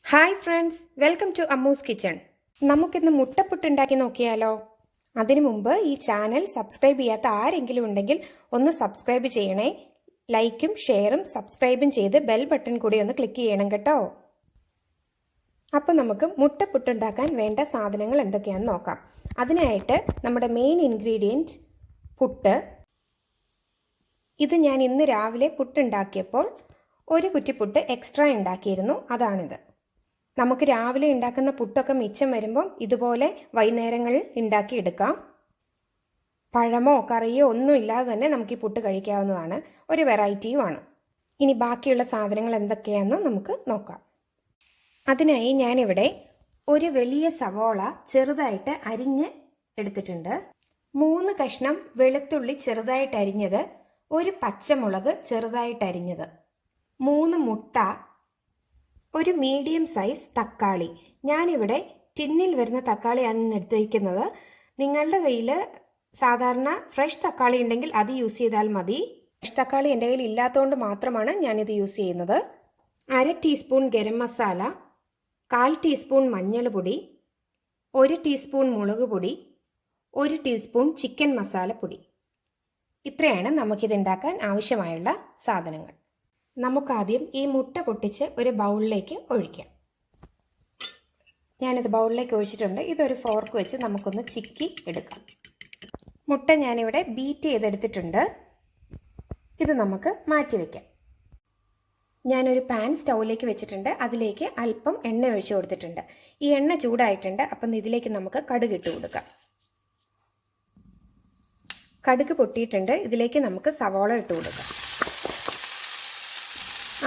Hi friends, welcome to Ammu's kitchen. നമുക്കിന്ന് മുട്ടപ്പുട്ടുണ്ടാക്കി നോക്കിയാലോ? അതിനു മുമ്പ് ഈ ചാനൽ സബ്സ്ക്രൈബ് ചെയ്യാത്ത ആരെങ്കിലും ഉണ്ടെങ്കിൽ ഒന്ന് സബ്സ്ക്രൈബ് ചെയ്യണേ. ലൈക്കും ഷെയറും സബ്സ്ക്രൈബും ചെയ്ത് ബെൽ ബട്ടൺ കൂടി ഒന്ന് ക്ലിക്ക് ചെയ്യണം കേട്ടോ. അപ്പോൾ നമുക്ക് മുട്ടപ്പുട്ടുണ്ടാക്കാൻ വേണ്ട സാധനങ്ങൾ എന്തൊക്കെയാണെന്ന് നോക്കാം. അതിനായിട്ട് നമ്മുടെ മെയിൻ ഇൻഗ്രീഡിയൻറ്റ് പുട്ട്. ഇത് ഞാൻ ഇന്ന് രാവിലെ പുട്ടുണ്ടാക്കിയപ്പോൾ ഒരു കുറ്റി പുട്ട് എക്സ്ട്രാ ഉണ്ടാക്കിയിരുന്നു, അതാണിത്. നമുക്ക് രാവിലെ ഉണ്ടാക്കുന്ന പുട്ടൊക്കെ മിച്ചം വരുമ്പം ഇതുപോലെ വൈകുന്നേരങ്ങളിൽ ഉണ്ടാക്കിയെടുക്കാം. പഴമോ കറിയോ ഒന്നും ഇല്ലാതെ തന്നെ നമുക്ക് ഈ പുട്ട് കഴിക്കാവുന്നതാണ്. ഒരു വെറൈറ്റിയുമാണ്. ഇനി ബാക്കിയുള്ള സാധനങ്ങൾ എന്തൊക്കെയാണെന്ന് നമുക്ക് നോക്കാം. അതിനായി ഞാനിവിടെ ഒരു വലിയ സവോള ചെറുതായിട്ട് അരിഞ്ഞ് എടുത്തിട്ടുണ്ട്. 3 കഷ്ണം വെളുത്തുള്ളി ചെറുതായിട്ട് അരിഞ്ഞത്, ഒരു പച്ചമുളക് ചെറുതായിട്ട് അരിഞ്ഞത്, 3 മുട്ട, ഒരു മീഡിയം സൈസ് തക്കാളി. ഞാനിവിടെ ടിന്നിൽ വരുന്ന തക്കാളിയാണ് എടുത്തിരിക്കുന്നത്. നിങ്ങളുടെ കയ്യിൽ സാധാരണ ഫ്രഷ് തക്കാളി ഉണ്ടെങ്കിൽ അത് യൂസ് ചെയ്താൽ മതി. ഫ്രഷ് തക്കാളി എൻ്റെ കയ്യിൽ ഇല്ലാത്തതുകൊണ്ട് മാത്രമാണ് ഞാനിത് യൂസ് ചെയ്യുന്നത്. 1/2 ടീസ്പൂൺ ഗരം മസാല, 1/4 ടീസ്പൂൺ മഞ്ഞൾപ്പൊടി, 1 ടീസ്പൂൺ മുളക് പൊടി, 1 ടീസ്പൂൺ ചിക്കൻ മസാലപ്പൊടി. ഇത്രയാണ് നമുക്കിതുണ്ടാക്കാൻ ആവശ്യമായുള്ള സാധനങ്ങൾ. നമുക്കാദ്യം ഈ മുട്ട പൊട്ടിച്ച് ഒരു ബൗളിലേക്ക് ഒഴിക്കാം. ഞാനിത് ബൗളിലേക്ക് ഒഴിച്ചിട്ടുണ്ട്. ഇതൊരു ഫോർക്ക് വെച്ച് നമുക്കൊന്ന് ചിക്കി എടുക്കാം. മുട്ട ഞാനിവിടെ ബീറ്റ് ചെയ്തെടുത്തിട്ടുണ്ട്. ഇത് നമുക്ക് മാറ്റി വയ്ക്കാം. ഞാനൊരു പാൻ സ്റ്റൗവിലേക്ക് വെച്ചിട്ടുണ്ട്. അതിലേക്ക് അല്പം എണ്ണ ഒഴിച്ചു കൊടുത്തിട്ടുണ്ട്. ഈ എണ്ണ ചൂടായിട്ടുണ്ട്. അപ്പം ഇതിലേക്ക് നമുക്ക് കടുക് ഇട്ട് കൊടുക്കാം. കടുക് പൊട്ടിയിട്ടുണ്ട്. ഇതിലേക്ക് നമുക്ക് സവാള ഇട്ട് കൊടുക്കാം.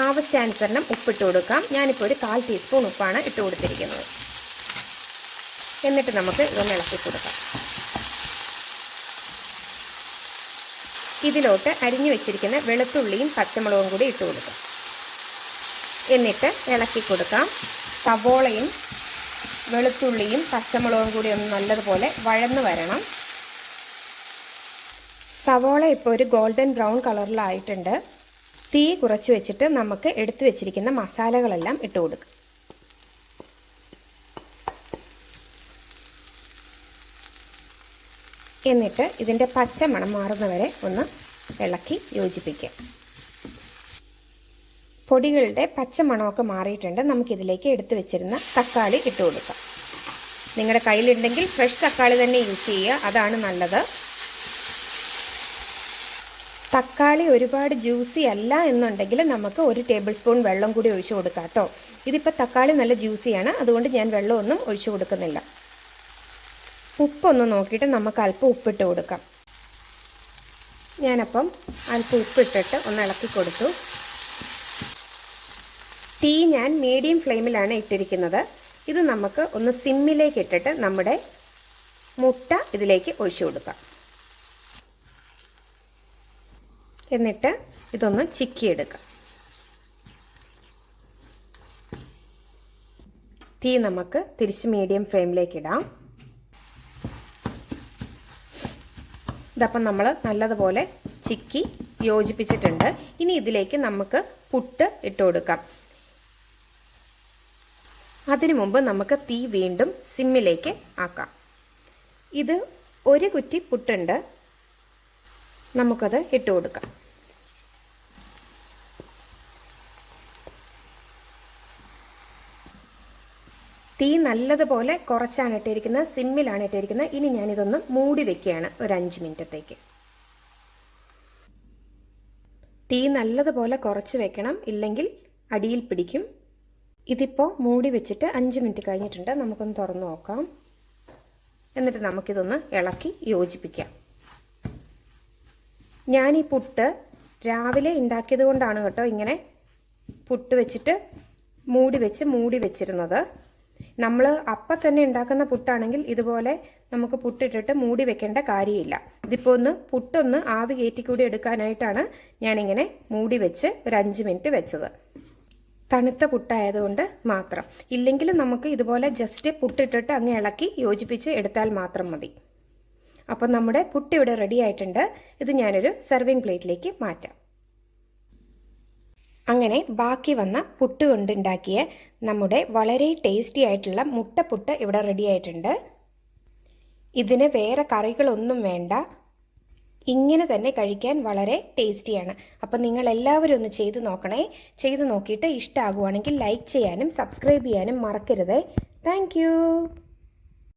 ആവശ്യാനുസരണം ഉപ്പിട്ട് കൊടുക്കാം. ഞാനിപ്പോൾ ഒരു 1/4 ടീസ്പൂൺ ഉപ്പാണ് ഇട്ട് കൊടുത്തിരിക്കുന്നത്. എന്നിട്ട് നമുക്ക് ഇതൊന്ന് ഇളക്കി കൊടുക്കാം. ഇതിലോട്ട് അരിഞ്ഞു വെച്ചിരിക്കുന്ന വെളുത്തുള്ളിയും പച്ചമുളകും കൂടി ഇട്ട് കൊടുക്കാം. എന്നിട്ട് ഇളക്കി കൊടുക്കാം. സവോളയും വെളുത്തുള്ളിയും പച്ചമുളകും കൂടി ഒന്ന് നല്ലതുപോലെ വഴന്നു വരണം. സവോള ഇപ്പോൾ ഒരു ഗോൾഡൻ ബ്രൗൺ കളറിലായിട്ടുണ്ട്. തീ കുറച്ച് വെച്ചിട്ട് നമുക്ക് എടുത്തു വെച്ചിരിക്കുന്ന മസാലകളെല്ലാം ഇട്ട് കൊടുക്കാം. എന്നിട്ട് ഇതിൻ്റെ പച്ച മണം മാറുന്നവരെ ഒന്ന് ഇളക്കി യോജിപ്പിക്കാം. പൊടികളുടെ പച്ച മണമൊക്കെ മാറിയിട്ടുണ്ട്. നമുക്കിതിലേക്ക് എടുത്തു വെച്ചിരുന്ന തക്കാളി ഇട്ട് കൊടുക്കാം. നിങ്ങളുടെ കയ്യിലുണ്ടെങ്കിൽ ഫ്രഷ് തക്കാളി തന്നെ യൂസ് ചെയ്യുക, അതാണ് നല്ലത്. തക്കാളി ഒരുപാട് ജ്യൂസി അല്ല എന്നുണ്ടെങ്കിൽ നമുക്ക് 1 ടേബിൾ സ്പൂൺ വെള്ളം കൂടി ഒഴിച്ചു കൊടുക്കാം കേട്ടോ. ഇതിപ്പോൾ തക്കാളി നല്ല ജ്യൂസിയാണ്, അതുകൊണ്ട് ഞാൻ വെള്ളമൊന്നും ഒഴിച്ചു കൊടുക്കുന്നില്ല. ഉപ്പൊന്ന് നോക്കിയിട്ട് നമുക്ക് അല്പം ഉപ്പിട്ട് കൊടുക്കാം. ഞാനപ്പം അല്പം ഉപ്പിട്ടിട്ട് ഒന്ന് ഇളക്കി കൊടുത്തു. തീ ഞാൻ മീഡിയം ഫ്ലെയിമിലാണ് ഇട്ടിരിക്കുന്നത്. ഇത് നമുക്ക് ഒന്ന് സിമ്മിലേക്ക് ഇട്ടിട്ട് നമ്മുടെ മുട്ട ഇതിലേക്ക് ഒഴിച്ചു കൊടുക്കാം. എന്നിട്ട് ഇതൊന്ന് ചിക്കിയെടുക്കാം. തീ നമുക്ക് തിരിച്ച് മീഡിയം ഫ്ലെയിമിലേക്ക് ഇടാം. ഇതപ്പം നമ്മൾ നല്ലതുപോലെ ചിക്കി യോജിപ്പിച്ചിട്ടുണ്ട്. ഇനി ഇതിലേക്ക് നമുക്ക് പുട്ട് ഇട്ട് കൊടുക്കാം. അതിനു മുമ്പ് നമുക്ക് തീ വീണ്ടും സിമ്മിലേക്ക് ആക്കാം. ഇത് 1 കുറ്റി പുട്ടുണ്ട്. നമുക്കത് ഇട്ട് കൊടുക്കാം. തീ നല്ലതുപോലെ കുറച്ചാണ് ഇട്ടിരിക്കുന്നത്, സിമ്മിലാണ് ഇട്ടിരിക്കുന്നത്. ഇനി ഞാനിതൊന്ന് മൂടി വെക്കുകയാണ് ഒരു 5 മിനിറ്റത്തേക്ക്. തീ നല്ലതുപോലെ കുറച്ച് വെക്കണം, ഇല്ലെങ്കിൽ അടിയിൽ പിടിക്കും. ഇതിപ്പോൾ മൂടി വെച്ചിട്ട് 5 മിനിറ്റ് കഴിഞ്ഞിട്ടുണ്ട്. നമുക്കൊന്ന് തുറന്നു നോക്കാം. എന്നിട്ട് നമുക്കിതൊന്ന് ഇളക്കി യോജിപ്പിക്കാം. ഞാൻ ഈ പുട്ട് രാവിലെ ഉണ്ടാക്കിയത് കൊണ്ടാണ് കേട്ടോ ഇങ്ങനെ പുട്ട് വെച്ചിട്ട് മൂടി വെച്ചിരുന്നത്. നമ്മൾ അപ്പം തന്നെ ഉണ്ടാക്കുന്ന പുട്ടാണെങ്കിൽ ഇതുപോലെ നമുക്ക് പുട്ടിട്ടിട്ട് മൂടി വെക്കേണ്ട കാര്യമില്ല. ഇതിപ്പോൾ പുട്ടൊന്ന് ആവി കയറ്റിക്കൂടി എടുക്കാനായിട്ടാണ് ഞാനിങ്ങനെ മൂടി വെച്ച് ഒരു 5 മിനിറ്റ് വെച്ചത്. തണുത്ത പുട്ടായതുകൊണ്ട് മാത്രം. ഇല്ലെങ്കിൽ നമുക്ക് ഇതുപോലെ ജസ്റ്റ് പുട്ടിട്ടിട്ട് അങ്ങ് ഇളക്കി യോജിപ്പിച്ച് എടുത്താൽ മാത്രം മതി. അപ്പം നമ്മുടെ പുട്ട് ഇവിടെ റെഡി ആയിട്ടുണ്ട്. ഇത് ഞാനൊരു സെർവിങ് പ്ലേറ്റിലേക്ക് മാറ്റാം. അങ്ങനെ ബാക്കി വന്ന പുട്ട് കൊണ്ടുണ്ടാക്കിയ നമ്മുടെ വളരെ ടേസ്റ്റി ആയിട്ടുള്ള മുട്ടപ്പുട്ട് ഇവിടെ റെഡി ആയിട്ടുണ്ട്. ഇതിന് വേറെ കറികളൊന്നും വേണ്ട, ഇങ്ങനെ തന്നെ കഴിക്കാൻ വളരെ ടേസ്റ്റിയാണ്. അപ്പം നിങ്ങൾ എല്ലാവരും ഒന്ന് ചെയ്ത് നോക്കണേ. ചെയ്ത് നോക്കിയിട്ട് ഇഷ്ടമാകുവാണെങ്കിൽ ലൈക്ക് ചെയ്യാനും സബ്സ്ക്രൈബ് ചെയ്യാനും മറക്കരുത്. താങ്ക്